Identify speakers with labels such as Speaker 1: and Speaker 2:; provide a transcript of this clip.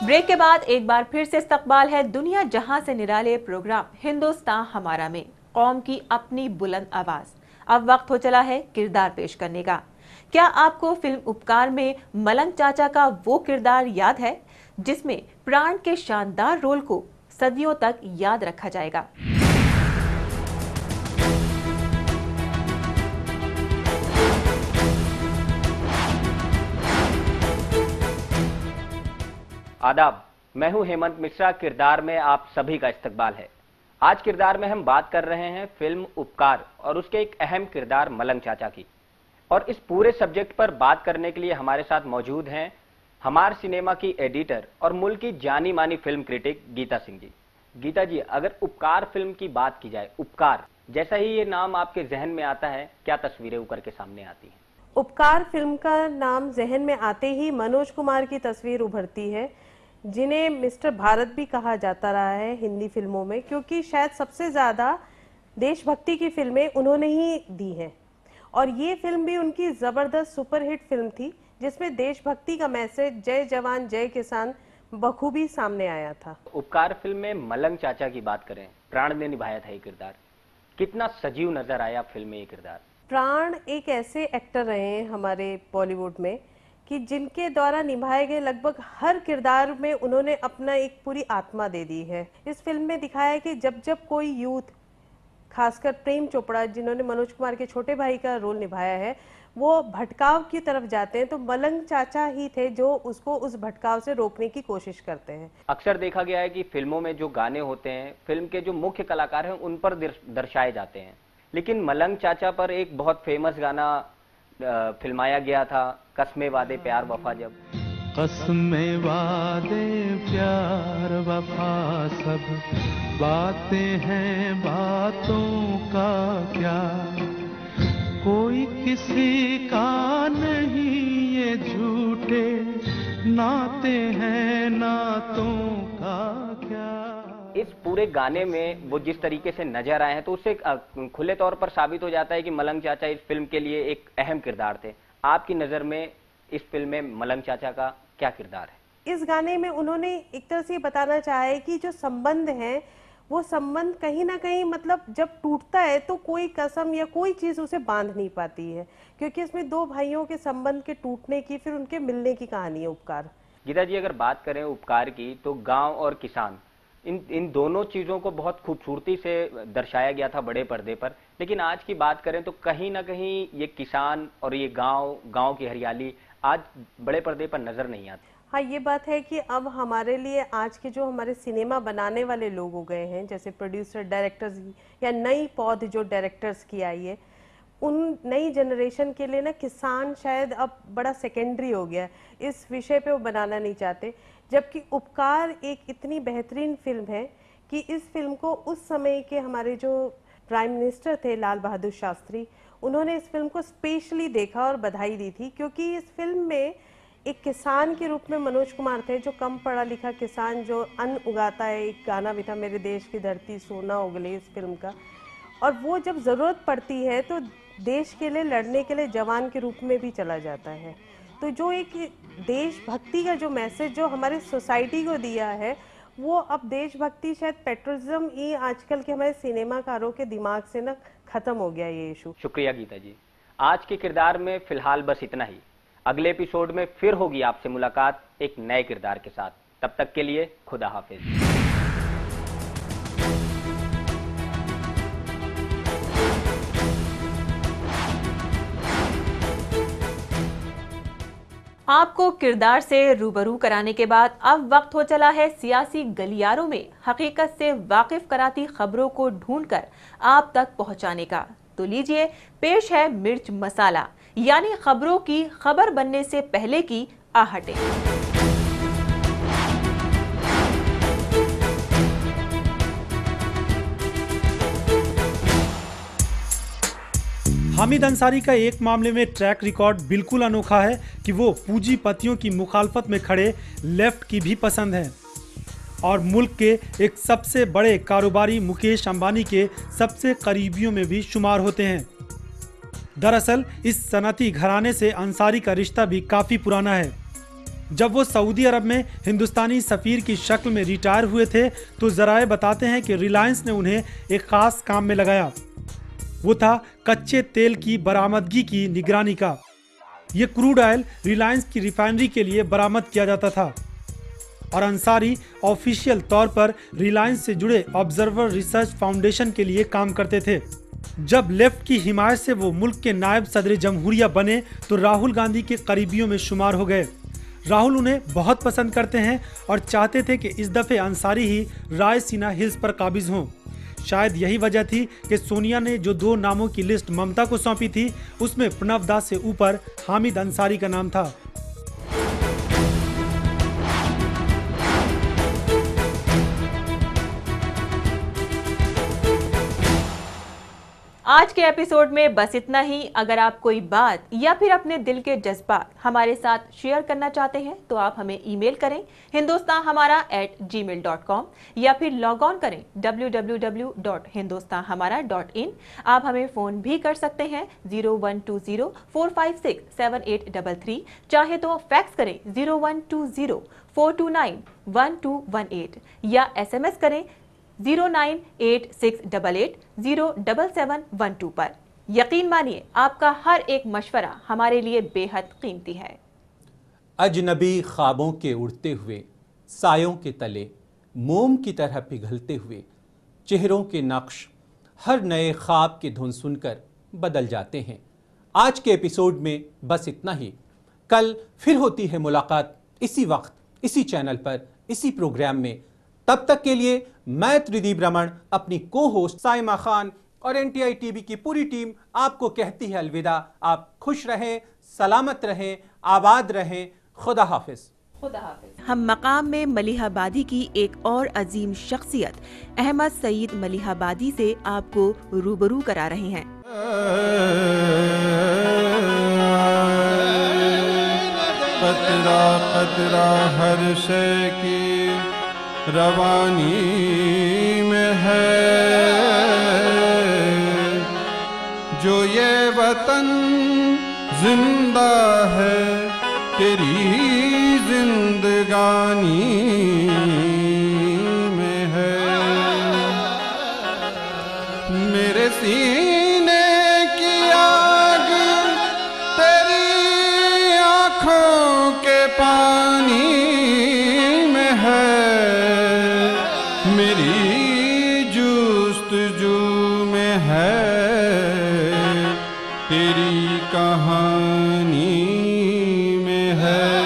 Speaker 1: Break के बाद एक बार फिर से इस्तकबाल है दुनिया जहां से निराले प्रोग्राम हिंदुस्तान हमारा में कौम की अपनी बुलंद आवाज। अब वक्त हो चला है किरदार पेश करने का। क्या आपको फिल्म उपकार में मलंग चाचा का वो किरदार याद है जिसमें प्राण के शानदार रोल को सदियों तक याद रखा जाएगा?
Speaker 2: आदाब, मैं हूं हेमंत मिश्रा। किरदार में आप सभी का इस्तकबाल है। आज किरदार में हम बात कर रहे हैं फिल्म उपकार और उसके एक अहम किरदार मलंग चाचा की। और इस पूरे सब्जेक्ट पर बात करने के लिए हमारे साथ मौजूद हैं हमार सिनेमा की एडिटर और मुल्क की जानी मानी फिल्म क्रिटिक गीता सिंह जी। गीता जी, अगर उपकार फिल्म की बात की जाए, उपकार जैसा ही ये नाम आपके जहन में आता है, क्या तस्वीरें उकर के सामने आती हैं?
Speaker 3: उपकार फिल्म का नाम जहन में आते ही मनोज कुमार की तस्वीर उभरती है, जिन्हें मिस्टर भारत भी कहा जाता रहा है हिंदी फिल्मों में, क्योंकि शायद सबसे ज़्यादा देशभक्ति की फिल्में उन्होंने ही दी हैं। और ये फिल्म भी उनकी ज़बरदस्त सुपरहिट फिल्म थी, जिसमें देशभक्ति का मैसेज जय जवान जय किसान बखूबी सामने आया था।
Speaker 2: उपकार फिल्म में मलंग चाचा की बात करें, प्राण ने निभाया था ये किरदार। कितना सजीव नजर आया फिल्म में ये किरदार।
Speaker 3: प्राण एक ऐसे एक्टर रहे हैं हमारे बॉलीवुड में कि जिनके द्वारा निभाए गए लगभग हर किरदार में उन्होंने अपना एक पूरी आत्मा दे दी है। इस फिल्म में दिखाया है कि जब जब कोई यूथ, खासकर प्रेम चोपड़ा जिन्होंने मनोज कुमार के छोटे भाई का रोल निभाया है, वो भटकाव की तरफ जाते हैं तो मलंग चाचा ही थे जो उसको उस भटकाव से रोकने की कोशिश करते हैं।
Speaker 2: अक्सर देखा गया है कि फिल्मों में जो गाने होते हैं, फिल्म के जो मुख्य कलाकार हैं उन पर दर्शाए जाते हैं, लेकिन मलंग चाचा पर एक बहुत फेमस गाना फिल्माया गया था, कसमे वादे प्यार वफा। जब
Speaker 4: कसमे वादे प्यार वफा सब बातें हैं, बातों का क्या, कोई किसी का नहीं, ये झूठे नाते हैं, नातों का क्या।
Speaker 2: इस पूरे गाने में वो जिस तरीके से नजर आए हैं तो उससे खुले तौर पर साबित हो जाता है कि मलंग चाचा इस फिल्म के लिए एक अहम किरदार थे। आपकी नजर में इस फिल्म में मलंग चाचा का क्या किरदार है?
Speaker 3: इस गाने में उन्होंने एक तरह से बताना चाहा है कि जो संबंध है वो संबंध कहीं ना कहीं, मतलब जब टूटता है तो कोई कसम या कोई चीज उसे बांध नहीं पाती है, क्योंकि इसमें दो भाइयों के संबंध के टूटने की फिर उनके मिलने की कहानी है उपकार।
Speaker 2: गीता जी, अगर बात करें उपकार की तो गांव और किसान, इन दोनों चीजों को बहुत खूबसूरती से दर्शाया गया था बड़े पर्दे पर। लेकिन आज की बात करें तो कहीं ना कहीं ये किसान और ये गांव की हरियाली आज बड़े पर्दे पर नजर नहीं आती।
Speaker 3: हाँ, ये बात है कि अब हमारे लिए आज के जो हमारे सिनेमा बनाने वाले लोग हो गए हैं, जैसे प्रोड्यूसर, डायरेक्टर्स या नई पौध जो डायरेक्टर्स की आई है, उन नई जनरेशन के लिए ना किसान शायद अब बड़ा सेकेंडरी हो गया है। इस विषय पे वो बनाना नहीं चाहते, जबकि उपकार एक इतनी बेहतरीन फिल्म है कि इस फिल्म को उस समय के हमारे जो प्राइम मिनिस्टर थे लाल बहादुर शास्त्री, उन्होंने इस फिल्म को स्पेशली देखा और बधाई दी थी, क्योंकि इस फिल्म में एक किसान के रूप में मनोज कुमार थे, जो कम पढ़ा लिखा किसान जो अन्न उगाता है। एक गाना भी था, मेरे देश की धरती सोना उगले, इस फिल्म का। और वो जब ज़रूरत पड़ती है तो देश के लिए लड़ने के लिए जवान के रूप में भी चला जाता है। तो जो एक देशभक्ति का जो मैसेज जो हमारे सोसाइटी को दिया है, वो अब देशभक्ति शायद पेट्रोलिज्म ही आजकल के हमारे सिनेमाकारों के दिमाग से ना खत्म हो गया ये इशू।
Speaker 2: शुक्रिया गीता जी। आज के किरदार में फिलहाल बस इतना ही। अगले एपिसोड में फिर होगी आपसे मुलाकात एक नए किरदार के साथ। तब तक के लिए खुदा हाफिज।
Speaker 1: आपको किरदार से रूबरू कराने के बाद अब वक्त हो चला है सियासी गलियारों में हकीकत से वाकिफ कराती खबरों को ढूंढकर आप तक पहुंचाने का। तो लीजिए, पेश है मिर्च मसाला, यानी खबरों की खबर बनने से पहले की आहटें।
Speaker 5: हामिद अंसारी का एक मामले में ट्रैक रिकॉर्ड बिल्कुल अनोखा है कि वो पूंजीपतियों की मुखालफत में खड़े लेफ्ट की भी पसंद है और मुल्क के एक सबसे बड़े कारोबारी मुकेश अंबानी के सबसे करीबियों में भी शुमार होते हैं। दरअसल इस सनती घराने से अंसारी का रिश्ता भी काफ़ी पुराना है। जब वो सऊदी अरब में हिंदुस्तानी सफ़ीर की शक्ल में रिटायर हुए थे तो जराए बताते हैं कि रिलायंस ने उन्हें एक ख़ास काम में लगाया। वो था कच्चे तेल की बरामदगी की निगरानी का। ये क्रूड ऑयल रिलायंस की रिफाइनरी के लिए बरामद किया जाता था और अंसारी ऑफिशियल तौर पर रिलायंस से जुड़े ऑब्जर्वर रिसर्च फाउंडेशन के लिए काम करते थे। जब लेफ्ट की हिमायत से वो मुल्क के नायब सदर जमहूरिया बने तो राहुल गांधी के करीबियों में शुमार हो गए। राहुल उन्हें बहुत पसंद करते हैं और चाहते थे कि इस दफ़े अंसारी ही रायसीना हिल्स पर काबिज हों। शायद यही वजह थी कि सोनिया ने जो 2 नामों की लिस्ट ममता को सौंपी थी उसमें प्रणब दास से ऊपर हामिद अंसारी का नाम था।
Speaker 1: आज के एपिसोड में बस इतना ही। अगर आप कोई बात या फिर अपने दिल के जज्बात हमारे साथ शेयर करना चाहते हैं तो आप हमें ईमेल करें hindustanhamara@gmail.com या फिर लॉग ऑन करें www.hindustanhamara.in। आप हमें फ़ोन भी कर सकते हैं 0120-456-7833, चाहे तो फैक्स करें 0120-429-1218 या SMS करें 09868807712 पर। यकीन मानिए आपका हर एक मशवरा हमारे लिए बेहद कीमती है।
Speaker 6: अजनबी ख्वाबों के उड़ते हुए सायों के तले मोम की तरह पिघलते हुए चेहरों के नक्श हर नए ख्वाब की धुन सुनकर बदल जाते हैं। आज के एपिसोड में बस इतना ही। कल फिर होती है मुलाकात इसी वक्त, इसी चैनल पर, इसी प्रोग्राम में। तब तक के लिए मैं त्रिदीप रमन, अपनी को होस्ट साइमा खान और NTI टीवी की पूरी टीम आपको कहती है अलविदा। आप खुश रहें, सलामत रहें, आबाद रहें। खुदा हाफिज।
Speaker 1: हम मकाम में मलिहाबादी की एक और अजीम शख्सियत अहमद सईद मलिहाबादी से आपको रूबरू करा रहे हैं।
Speaker 4: कतरा कतरा हर शय की रवानी में है, जो ये वतन जिंदा है तेरी जिंदगानी में है। मेरे सीने की आग तेरी आँखों के पानी में है, मेरी जुस्तजू में है तेरी कहानी में है।